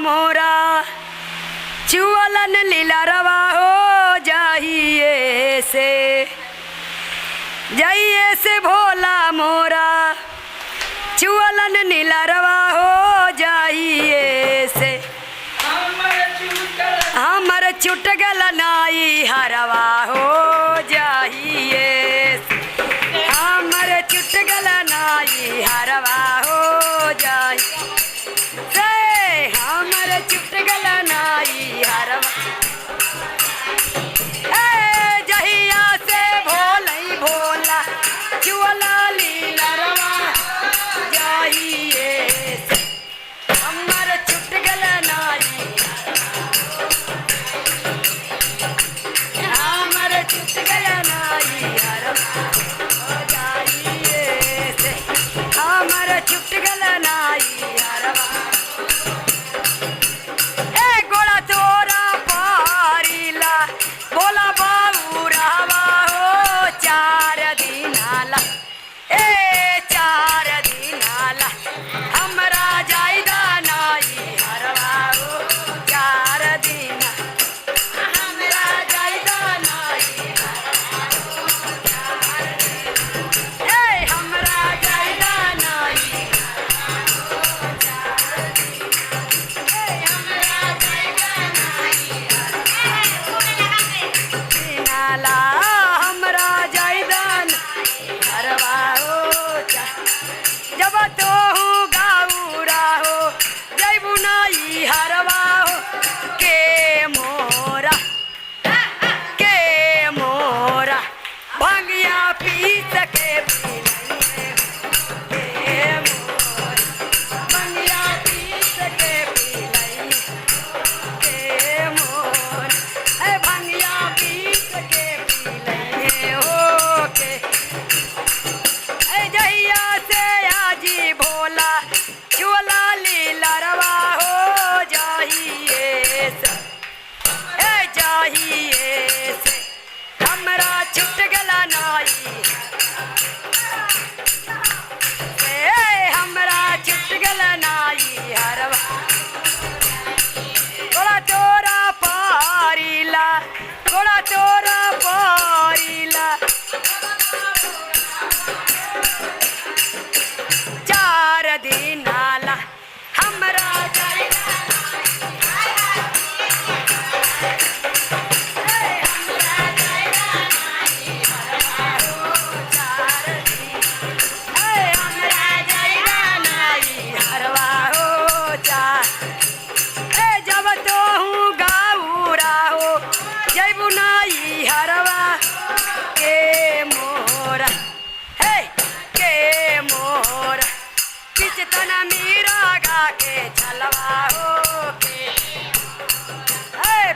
मोरा चुअलन लीला रवा हो जाइए से भोला मोरा चुअलन नीला रवा हो जाइए से हमर चुटगल नाई हरवा हो जाइए हमर चुटगल नाई हरवा हो जाइए से हमर चुटगल नाई हरवा जहिया से भोलई भोला चुअला लीला रवा जाइए हमर चुटगल नाई हमर चुटगल नाई हरवा हो जाइए से हमर चुटगल नाई हरवा गोड़ा तोरा पारीला बोला बाबू रावा हो 4 दिन आला 4 दिन आला हमरा जायदा नाई हरवा हो 4 दिन हमरा जायदा नाई हरवा हो 4 दिन हमरा जायदा नाई हरवा हो 4 दिन हमरा जायदा नाई नाला हमरा जायदान हरवा हो जब तो गाऊरा हो जैबू नाई हरवा हो के मोरा भंगिया पीस के पिलइए के मोरा भंगिया पीस के पिलइए के मोरा भंगिया पीस के पिलइए हो के जहिया से आजी भोला चुअला लीला रवा हो जाइए से हमरा छुटगल नाई हमरा छुटगल नाई हरवा गोड़ा तोरा पारीला गोड़ा तोरा पारीला 4 दिन आला हमरा जायदा हमरा जायदा नाई हरवा हो 4 दिन हमरा जायदा नाई हरवा हो 4 जब तो गाऊरा हो जैबू नाई हरवा के मोरा के मोरा पिचतना मीरा गा के चलवा हो के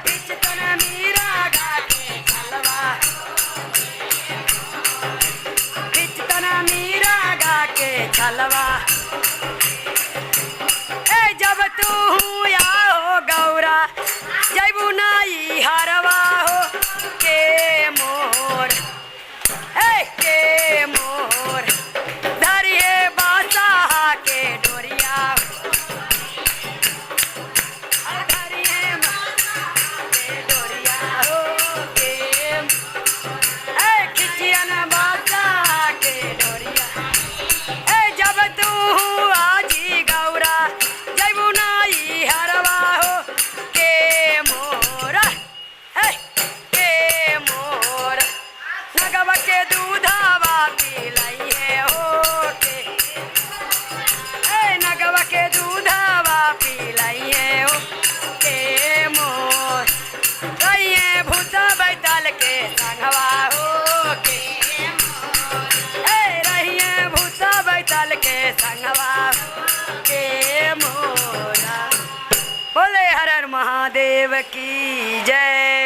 पिचतना मीरा गा के चलवा पिचतना मीरा गा के चलवा जब तू आओ गौरा जैबू नाई हरवा हो के मोर धरिए बासा के डोरिया धरिए के डोरिया हो के खिचियन बासा के डोरिया जब तू आजी गौरा जैबू नाई हरवा हो के मोरा नगवा के दूधावा पिलइए हो के नगवा के दूधावा पिलइए हो के मोर रहिए भूता बैतल के संगवा हो के रहिए भूता बैतल के संगवा के मोरा बोले हर हर महादेव की जय।